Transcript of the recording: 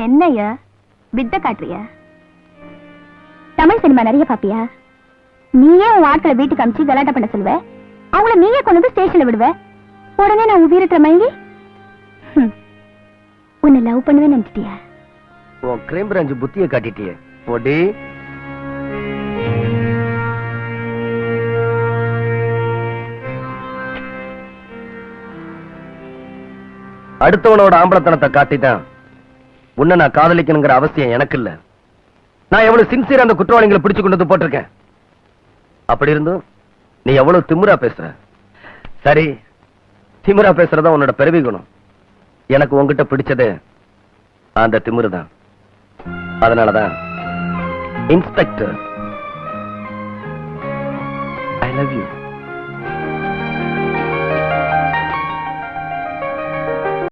என்னையா வித்த காட்டுறியா? தமிழ் சினிமா நிறைய பாப்பியா? நீயே உன் ஆட்களை வீட்டுக்கு அமிச்சு கலாட்டா பண்ண சொல்லுவ, அவங்கள நீயே கொண்டு வந்து ஸ்டேஷன்ல விடுவ. உடனே நான் உன் வீரத்துல மயங்கி உன்னை லவ் பண்ணுவேன்னு நினைச்சிட்டியா? உன் கிரைம் பிரான்ச் புத்தியை காட்டிட்டியே போடி. அடுத்தவனோட ஆம்பளத்தனத்தை காட்டிதான் உன்னை நான் காதலிக்கணுங்கிற அவசியம் எனக்கு இல்ல. நான் எவ்வளவு சின்சியரா அந்த குற்றவாளிகளை பிடிச்சு கொண்டு வந்து போட்டிருக்கேன். அப்படி இருந்தும் நீ எவ்வளவு திமிரா பேசுற. சரி, திமிரா பேசுறதா உன்னோட பிறவி குணம். எனக்கு உன்கிட்ட பிடிச்சது அந்த திமிரு தான். அதனாலதான் இன்ஸ்பெக்டர், ஐ லவ் யூ.